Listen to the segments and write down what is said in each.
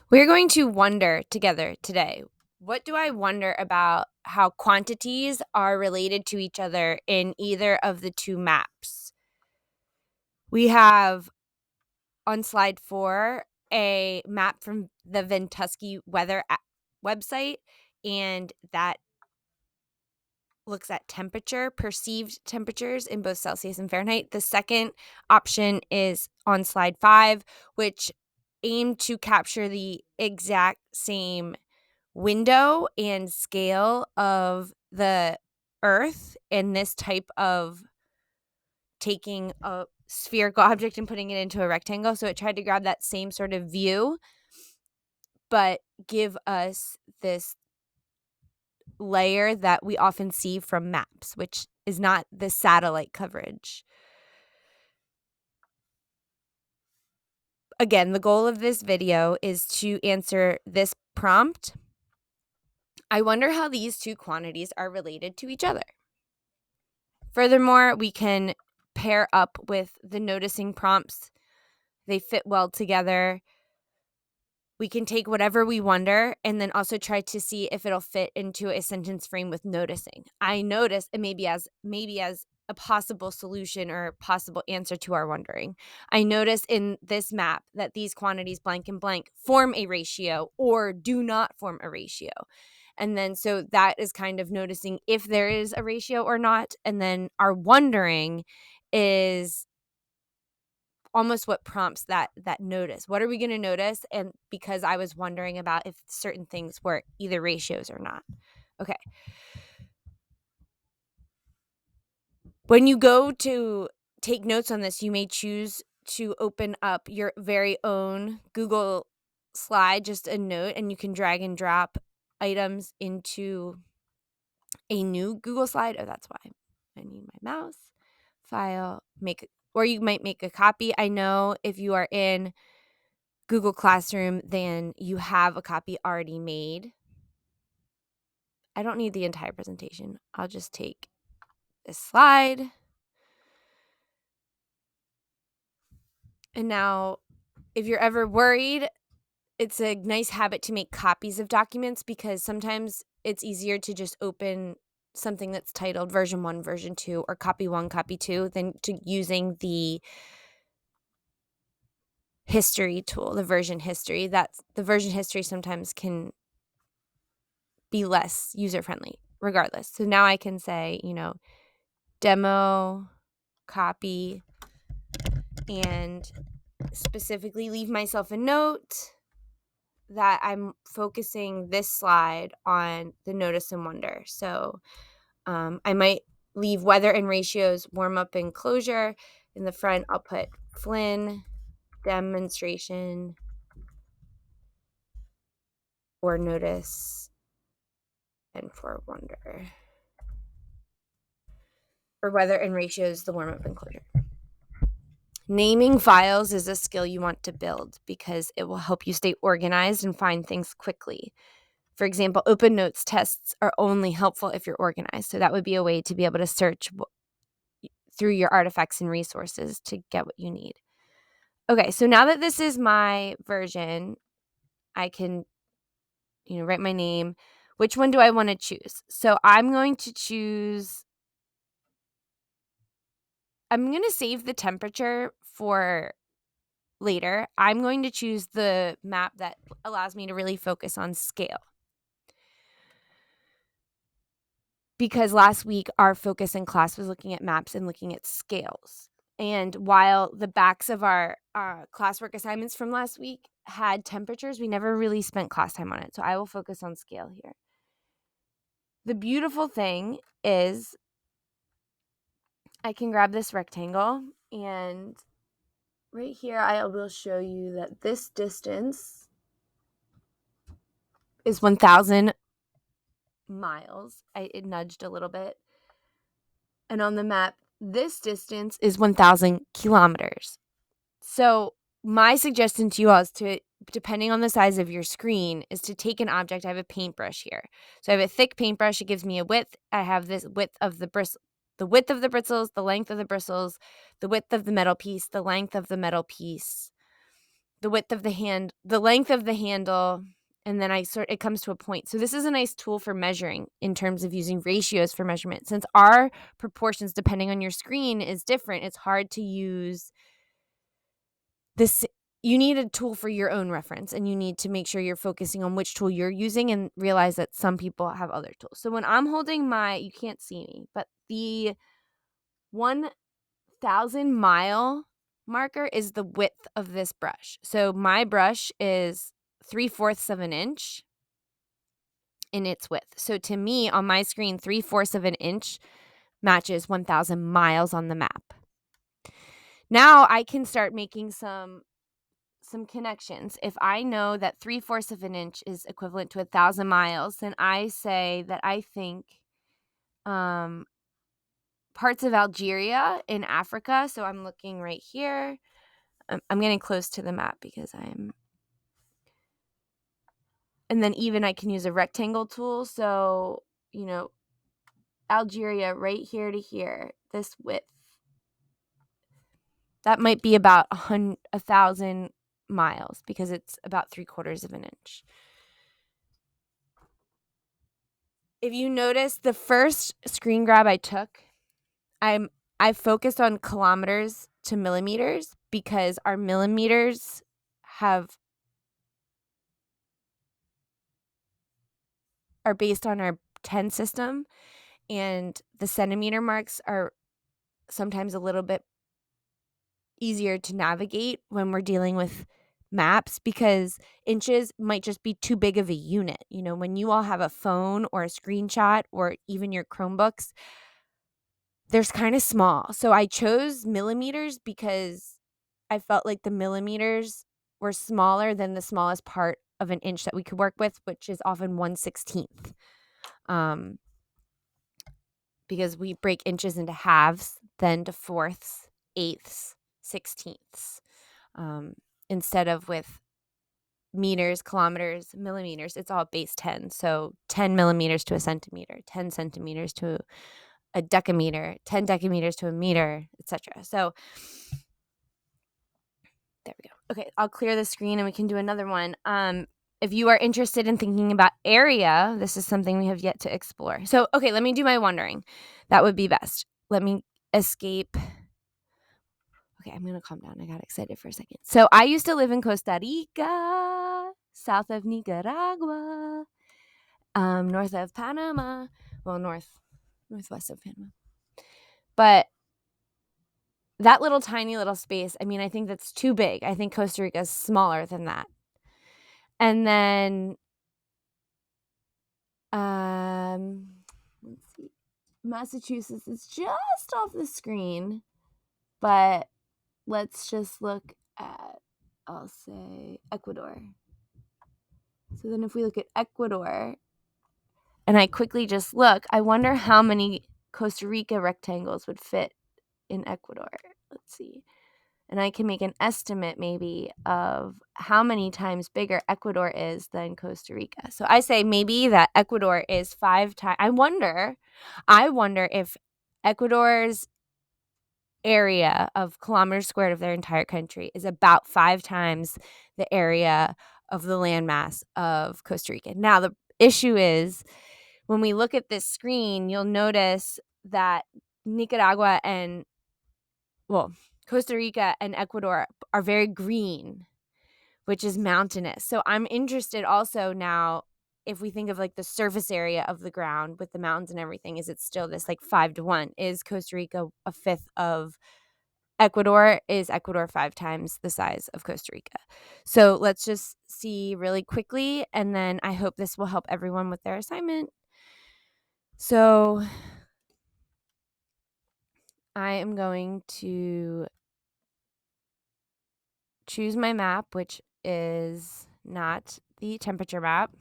We're going to wonder together today. What do I wonder about how quantities are related to each other in either of the two maps? We have on slide 4 a map from the Ventusky weather website, and that looks at temperature, perceived temperatures in both Celsius and Fahrenheit. The second option is on slide 5, which aim to capture the exact same window and scale of the Earth in this type of taking a spherical object and putting it into a rectangle. So it tried to grab that same sort of view, but give us this layer that we often see from maps, which is not the satellite coverage. Again, the goal of this video is to answer this prompt. I wonder how these two quantities are related to each other. Furthermore, we can pair up with the noticing prompts. They fit well together. We can take whatever we wonder and then also try to see if it'll fit into a sentence frame with noticing. I notice, and maybe as a possible solution or possible answer to our wondering. I notice in this map that these quantities blank and blank form a ratio or do not form a ratio. And then so that is kind of noticing if there is a ratio or not. And then our wondering is almost what prompts that notice. What are we going to notice? And because I was wondering about if certain things were either ratios or not. Okay. When you go to take notes on this, you may choose to open up your very own Google slide, just a note, and you can drag and drop items into a new Google slide. Oh, that's why I need my mouse. File, or you might make a copy. I know if you are in Google Classroom, then you have a copy already made. I don't need the entire presentation. I'll just take this slide. And now, if you're ever worried, it's a nice habit to make copies of documents because sometimes it's easier to just open something that's titled version 1, version 2, or copy 1, copy 2 than to using the history tool, the version history. The version history sometimes can be less user-friendly regardless. So now I can say, demo, copy, and specifically leave myself a note that I'm focusing this slide on the notice and wonder. So I might leave weather and ratios, warm up and closure. In the front, I'll put Flynn, demonstration, or notice, and for wonder. For weather and ratios, the warm up and closure. Naming files is a skill you want to build because it will help you stay organized and find things quickly. For example, open notes tests are only helpful if you're organized. So that would be a way to be able to search through your artifacts and resources to get what you need. Okay, so now that this is my version, I can, write my name. Which one do I want to choose? So I'm going to save the temperature for later. I'm going to choose the map that allows me to really focus on scale. Because last week our focus in class was looking at maps and looking at scales. And while the backs of our classwork assignments from last week had temperatures, we never really spent class time on it. So I will focus on scale here. The beautiful thing is I can grab this rectangle, and right here I will show you that this distance is 1,000 miles. It nudged a little bit. And on the map, this distance is 1,000 kilometers. So my suggestion to you all is to, depending on the size of your screen, is to take an object. I have a paintbrush here. So I have a thick paintbrush. It gives me a width. I have this width of the bristle, the width of the bristles, the length of the bristles, the width of the metal piece, the length of the metal piece. the width of the hand, the length of the handle, and then it comes to a point. So this is a nice tool for measuring in terms of using ratios for measurement. Since our proportions, depending on your screen, is different, it's hard to use this. You need a tool for your own reference, and you need to make sure you're focusing on which tool you're using and realize that some people have other tools. So when I'm holding you can't see me, but the 1,000-mile marker is the width of this brush. So my brush is 3/4 of an inch in its width. So to me, on my screen, 3/4 of an inch matches 1,000 miles on the map. Now I can start making some connections. If I know that 3/4 of an inch is equivalent to 1,000 miles, then I say that I think parts of Algeria in Africa. So I'm looking right here. I'm getting close to the map because and then even I can use a rectangle tool. So, Algeria right here to here, this width, that might be about 1,000 miles because it's about 3/4 of an inch. If you notice, the first screen grab I took, I focused on kilometers to millimeters because our millimeters are based on our 10 system, and the centimeter marks are sometimes a little bit easier to navigate when we're dealing with maps because inches might just be too big of a unit. When you all have a phone or a screenshot or even your Chromebooks, they're kind of small. So I chose millimeters because I felt like the millimeters were smaller than the smallest part of an inch that we could work with, which is often 1/16. Because we break inches into halves, then to fourths, eighths, sixteenths. Instead of with meters, kilometers, millimeters, it's all base 10. So 10 millimeters to a centimeter, 10 centimeters to a decameter, 10 decameters to a meter, etc. So there we go. Okay, I'll clear the screen and we can do another one. If you are interested in thinking about area, this is something we have yet to explore. So, okay, let me do my wondering. That would be best. Let me escape. Okay, I'm going to calm down. I got excited for a second. So I used to live in Costa Rica, south of Nicaragua, north of Panama. Well, northwest of Panama. But that little tiny little space, I think that's too big. I think Costa Rica is smaller than that. And then, let's see. Massachusetts is just off the screen, but let's just look at, I'll say, Ecuador. So then if we look at Ecuador, and I quickly just look, I wonder how many Costa Rica rectangles would fit in Ecuador. Let's see. And I can make an estimate maybe of how many times bigger Ecuador is than Costa Rica. So I say maybe that Ecuador is 5 times. I wonder if Ecuador's area of kilometers squared of their entire country is about 5 times the area of the landmass of Costa Rica. Now, the issue is when we look at this screen, you'll notice that Costa Rica and Ecuador are very green, which is mountainous. So I'm interested also now, if we think of like the surface area of the ground with the mountains and everything, is it still this like 5-1? Is Costa Rica a fifth of Ecuador? Is Ecuador 5 times the size of Costa Rica? So let's just see really quickly, and then I hope this will help everyone with their assignment. So I am going to choose my map, which is not the temperature map.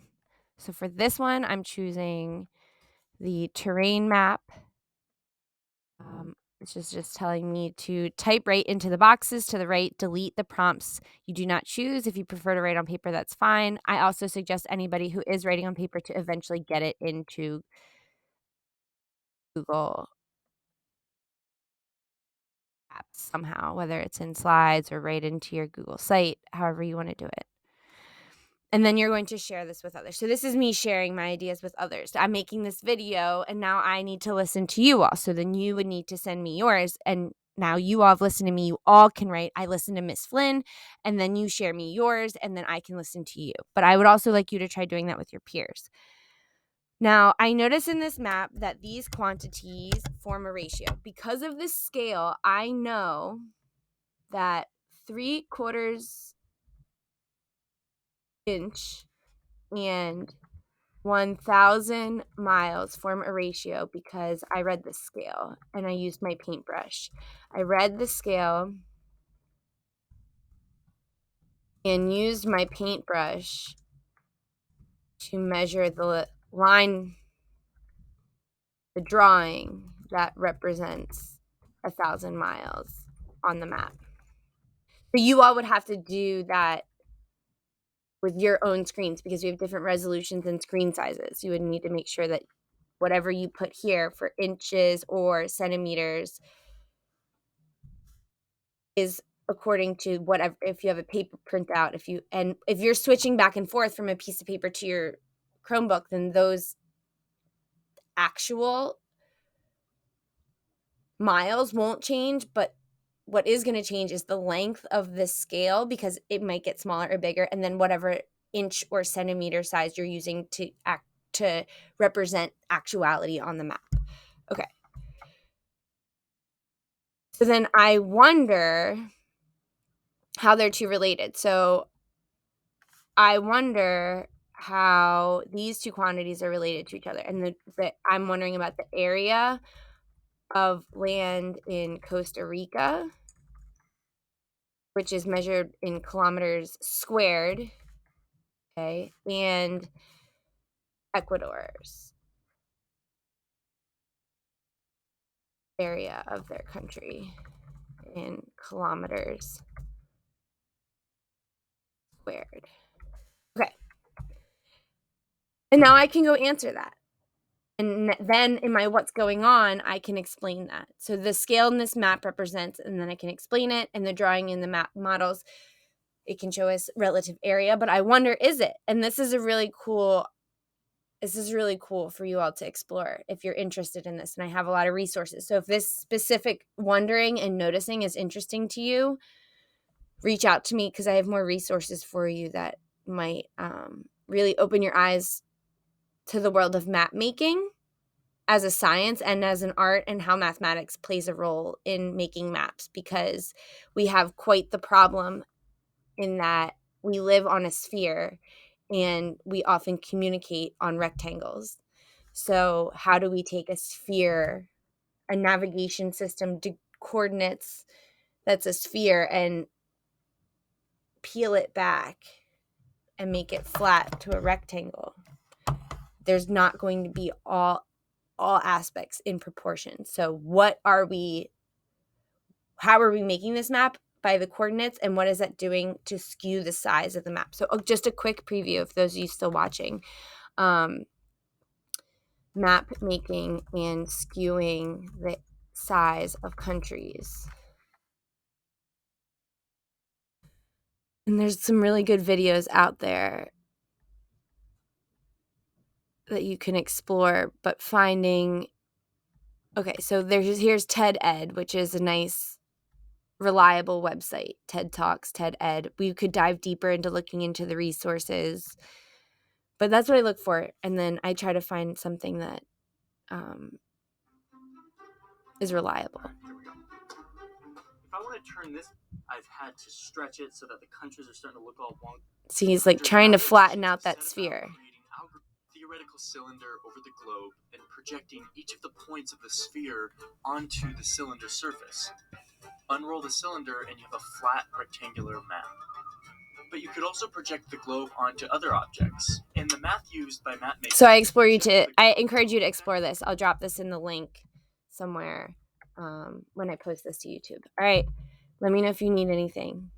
So for this one, I'm choosing the terrain map, which is just telling me to type right into the boxes to the right, delete the prompts you do not choose. If you prefer to write on paper, that's fine. I also suggest anybody who is writing on paper to eventually get it into Google apps somehow, whether it's in slides or right into your Google site, however you want to do it. And then you're going to share this with others. So this is me sharing my ideas with others. I'm making this video and now I need to listen to you all. So then you would need to send me yours. And now you all have listened to me. You all can write. I listen to Miss Flynn and then you share me yours and then I can listen to you. But I would also like you to try doing that with your peers. Now, I notice in this map that these quantities form a ratio. Because of this scale, I know that 3/4 inch and 1,000 miles form a ratio because I read the scale and I used my paintbrush. I read the scale and used my paintbrush to measure the line, the drawing that represents 1,000 miles on the map. So you all would have to do that with your own screens because we have different resolutions and screen sizes. You would need to make sure that whatever you put here for inches or centimeters is according to whatever, if you have a paper printout, if you're switching back and forth from a piece of paper to your Chromebook, then those actual miles won't change, but what is going to change is the length of the scale because it might get smaller or bigger, and then whatever inch or centimeter size you're using to represent actuality on the map. Okay. So then I wonder how they're two related. So I wonder how these two quantities are related to each other. And I'm wondering about the area of land in Costa Rica, which is measured in kilometers squared, okay, and Ecuador's area of their country in kilometers squared. Okay. And now I can go answer that. And then in my what's going on, I can explain that. So the scale in this map represents, and then I can explain it. And the drawing in the map models, it can show us relative area. But I wonder, is it? And this is really cool for you all to explore if you're interested in this. And I have a lot of resources. So if this specific wondering and noticing is interesting to you, reach out to me because I have more resources for you that might really open your eyes to the world of map making as a science and as an art, and how mathematics plays a role in making maps, because we have quite the problem in that we live on a sphere and we often communicate on rectangles. So how do we take a sphere, a navigation system, coordinates that's a sphere, and peel it back and make it flat to a rectangle? There's not going to be all aspects in proportion. So how are we making this map? By the coordinates, and what is that doing to skew the size of the map? So just a quick preview of those of you still watching. Map making and skewing the size of countries. And there's some really good videos out there that you can explore, but finding, okay, so here's TED Ed, which is a nice, reliable website. TED Talks, TED Ed. We could dive deeper into looking into the resources, but that's what I look for. And then I try to find something that is reliable. If I want to turn this, I've had to stretch it so that the countries are starting to look all wonky. So he's like trying to flatten out that sphere. Theoretical cylinder over the globe and projecting each of the points of the sphere onto the cylinder surface. Unroll the cylinder and you have a flat rectangular map. But you could also project the globe onto other objects. And the math used by map makers. So I encourage you to explore this. I'll drop this in the link somewhere when I post this to YouTube. All right. Let me know if you need anything.